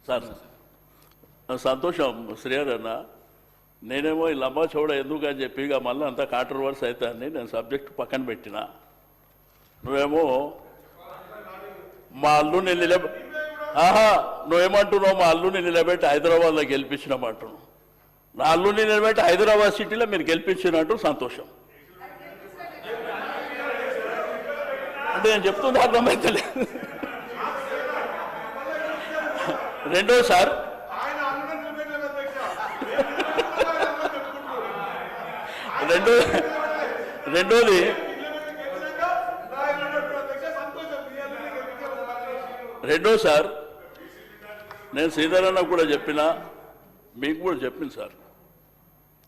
Sir సంతోషం శ్రీహరి అన్న. నేనేమో ఈ లంబా చౌడ ఎందుకు అని చెప్పి ఇక మళ్ళీ అంతా కాంట్రవర్సీ అవుతాయని నేను సబ్జెక్ట్ పక్కన పెట్టిన. నువ్వేమో మా అల్లుని నువ్వేమంటున్నావు, మా అల్లుని నిలబెట్టి హైదరాబాద్లో గెలిపించినామంటున్నావు. నా అల్లుని నిలబెట్టి హైదరాబాద్ సిటీలో మీరు గెలిపించినట్టు సంతోషం. అంటే నేను చెప్తుంది అర్థమైతే రెండో సార్ రెండోది సార్ నేను శ్రీధరన్న కూడా చెప్పినా మీకు కూడా చెప్పింది సార్.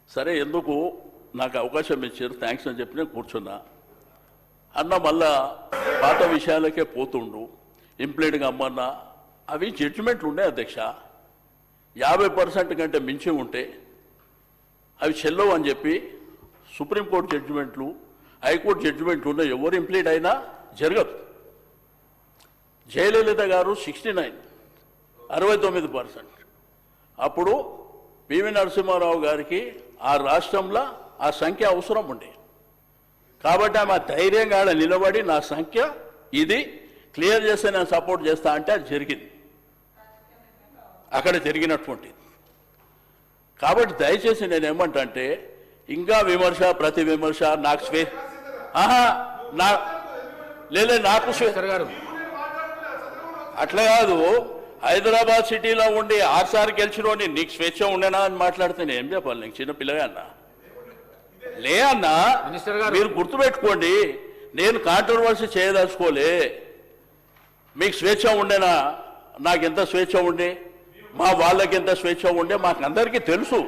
సరే ఎందుకు నాకు అవకాశం ఇచ్చారు థ్యాంక్స్ అని చెప్పి నేను కూర్చున్నా. అన్న మళ్ళా పాత విషయాలకే పోతుండు, ఇంప్లీట్గా అమ్మన్నా అవి జడ్జిమెంట్లు ఉండే అధ్యక్ష. 50% కంటే మించి ఉంటే అవి చెల్లవు అని చెప్పి సుప్రీంకోర్టు జడ్జిమెంట్లు, హైకోర్టు జడ్జిమెంట్లు ఉన్నాయి. ఎవరు ఇంప్లీట్ అయినా జరగదు. జయలలిత గారు 69% అప్పుడు పివి నరసింహారావు గారికి ఆ రాష్ట్రంలో ఆ సంఖ్య అవసరం ఉండే. కాబట్టి ఆమె ధైర్యంగా నిలబడి నా సంఖ్య ఇది క్లియర్ చేస్తే నేను సపోర్ట్ చేస్తా అంటే అది జరిగింది, అక్కడ జరిగినటువంటిది. కాబట్టి దయచేసి నేనేమంటా అంటే ఇంకా విమర్శ ప్రతి విమర్శ నాకు నాకు గారు అట్లా కాదు. హైదరాబాద్ సిటీలో ఉండి 6 సార్లు గెలిచినోని నీకు స్వేచ్ఛ ఉండేనా అని మాట్లాడితే నేను ఏం చెప్పాలి? నీకు చిన్న పిల్లగా అన్నా లే అన్నా. మీరు గుర్తుపెట్టుకోండి, నేను కాంట్రవర్సీ చేయదలుచుకోలే. మీకు స్వేచ్ఛ ఉండేనా? నాకు ఎంత స్వేచ్ఛ ఉండే, మా వాళ్ళకి ఎంత స్వేచ్ఛ ఉండే మాకు అందరికీ తెలుసు.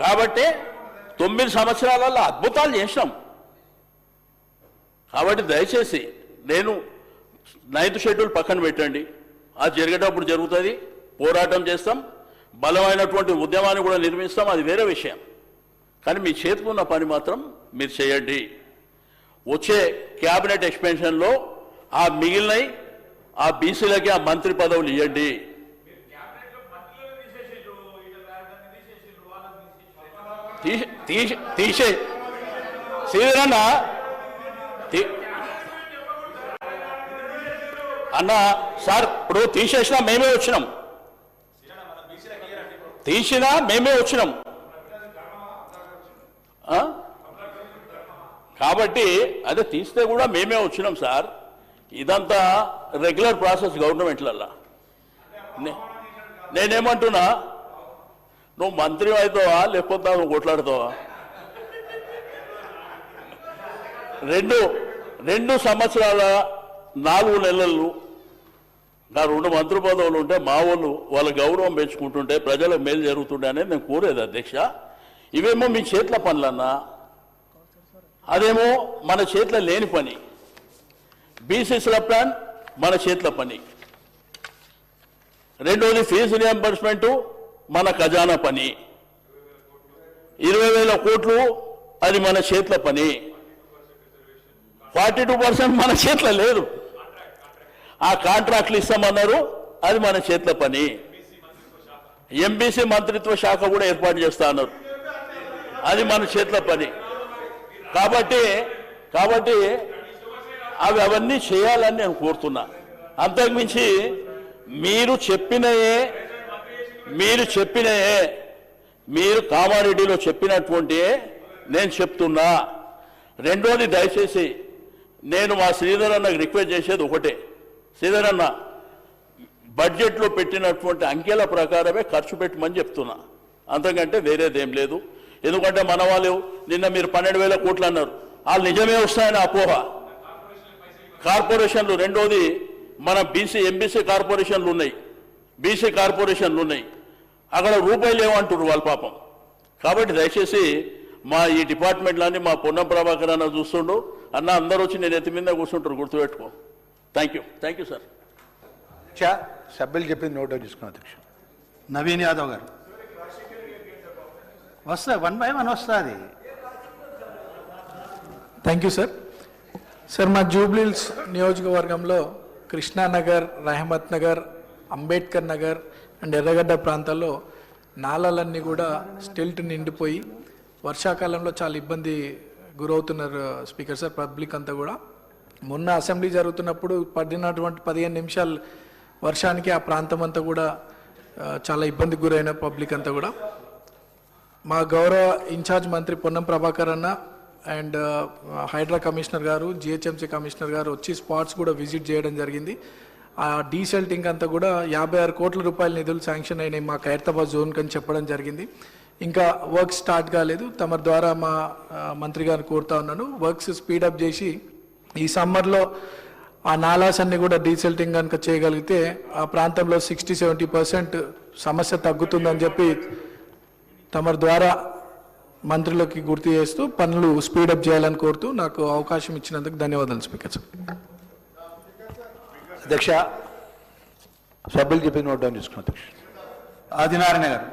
కాబట్టి 9 సంవత్సరాలలో అద్భుతాలు చేసినాం. కాబట్టి దయచేసి నేను 9th షెడ్యూల్ పక్కన పెట్టండి. అది జరిగేటప్పుడు జరుగుతుంది, పోరాటం చేస్తాం, బలమైనటువంటి ఉద్యమాన్ని కూడా నిర్మిస్తాం, అది వేరే విషయం. కానీ మీ చేతిలో ఉన్న పని మాత్రం మీరు చేయండి. వచ్చే క్యాబినెట్ ఎక్స్పెన్షన్లో ఆ మిగిలినవి ఆ బీసీలకి ఆ మంత్రి పదవులు ఇవ్వండి. తీసే శ్రీధరన్న అన్న సార్ ఇప్పుడు తీసేసినా మేమే వచ్చినాం, తీసినా మేమే వచ్చినాం. కాబట్టి అదే తీస్తే కూడా మేమే వచ్చినాం సార్. ఇదంతా రెగ్యులర్ ప్రాసెస్ గవర్నమెంట్లల్లా. నేనేమంటున్నా, నువ్వు మంత్రి అవుతావా లేకపోతే నువ్వు కొట్లాడుతావా? 2 సంవత్సరాల 4 నెలలు నా 2 మంత్రి పదవులు ఉంటే మా వాళ్ళు వాళ్ళ గౌరవం పెంచుకుంటుంటే ప్రజలకు మేలు జరుగుతుండే అనేది నేను కోరేది అధ్యక్ష. ఇవేమో మీ చేతుల పనులన్నా, అదేమో మన చేతిలో లేని పని. బీసీసీల ప్లాన్ మన చేతిలో పని. రెండోది ఫీజు రియంబర్స్మెంట్ మన ఖజానా పని. 20,000 కోట్లు అది మన చేతిలో పని. 42% మన చేతిలో లేదు. ఆ కాంట్రాక్ట్లు ఇస్తామన్నారు, అది మన చేతిలో పని. ఎంబీసీ మంత్రిత్వ శాఖ కూడా ఏర్పాటు చేస్తా అన్నారు, అది మన చేతిలో పని. కాబట్టి అవన్నీ చేయాలని నేను కోరుతున్నా. అంతకుమించి మీరు చెప్పినయే మీరు కామారెడ్డిలో చెప్పినటువంటి నేను చెప్తున్నా. రెండోది దయచేసి నేను మా శ్రీధర్ అన్నకు రిక్వెస్ట్ చేసేది ఒకటే, శ్రీధర్ అన్న బడ్జెట్లో పెట్టినటువంటి అంకెల ప్రకారమే ఖర్చు పెట్టమని చెప్తున్నా, అంతకంటే వేరేదేం లేదు. ఎందుకంటే మన వాళ్ళు నిన్న మీరు 12,000 కోట్లు అన్నారు, వాళ్ళు నిజమే వస్తాయని అపోహ. కార్పొరేషన్లు రెండోది మన ఎంబీసీ కార్పొరేషన్లు ఉన్నాయి, బీసీ కార్పొరేషన్లు ఉన్నాయి, అక్కడ రూపాయలు ఏమంటారు వాళ్ళ పాపం. కాబట్టి దయచేసి మా ఈ డిపార్ట్మెంట్లన్నీ మా పొన్నం ప్రభాకర్ అన్న చూస్తుండు అన్న, అందరూ వచ్చి నేను ఎత్తి మీద కూర్చుంటారు, గుర్తుపెట్టుకో. Thank you sir. సభ్యులు చెప్పింది నోట్ తీసుకున్నాను అధ్యక్ష. నవీన్ యాదవ్ గారు వస్తా 1 by 1 వస్తుంది. Thank you sir. సార్ మా జూబ్లీహిల్స్ నియోజకవర్గంలో కృష్ణానగర్, రహమత్ నగర్, అంబేద్కర్ నగర్, అండ్ ఎర్రగడ్డ ప్రాంతాల్లో నాలాలన్నీ కూడా స్టిల్ట్ నిండిపోయి వర్షాకాలంలో చాలా ఇబ్బంది గురవుతున్నారు స్పీకర్ సార్ పబ్లిక్ అంతా కూడా. మొన్న అసెంబ్లీ జరుగుతున్నప్పుడు పడినటువంటి 15 నిమిషాలు వర్షానికి ఆ ప్రాంతం అంతా కూడా చాలా ఇబ్బందికి గురైన పబ్లిక్ అంతా కూడా. మా గౌరవ ఇన్ఛార్జ్ మంత్రి పొన్నం ప్రభాకర్ అన్న అండ్ హైడ్రా కమిషనర్ గారు, జిహెచ్ఎంసీ కమిషనర్ గారు వచ్చి స్పాట్స్ కూడా విజిట్ చేయడం జరిగింది. ఆ డీసెల్టింగ్ అంతా కూడా 56 కోట్ల రూపాయల నిధులు శాంక్షన్ అయినాయి మా ఖైరతాబాద్ జోన్ కని చెప్పడం జరిగింది. ఇంకా వర్క్ స్టార్ట్ కాలేదు. తమ ద్వారా మా మంత్రి గారిని కోరుతా ఉన్నాను, వర్క్స్ స్పీడప్ చేసి ఈ సమ్మర్లో ఆ నాలాస్ అన్ని కూడా డీసెల్టింగ్ కనుక చేయగలిగితే ఆ ప్రాంతంలో 60-70% సమస్య తగ్గుతుందని చెప్పి తమ ద్వారా మంత్రులకి గుర్తు చేస్తూ పనులు స్పీడప్ చేయాలని కోరుతూ నాకు అవకాశం ఇచ్చినందుకు ధన్యవాదాలు స్పీకర్ సార్. అధ్యక్ష సభ్యులు చెప్పింది నోట్ డౌన్ చేసుకున్నాను అధ్యక్ష. ఆదినారాయణ గారు.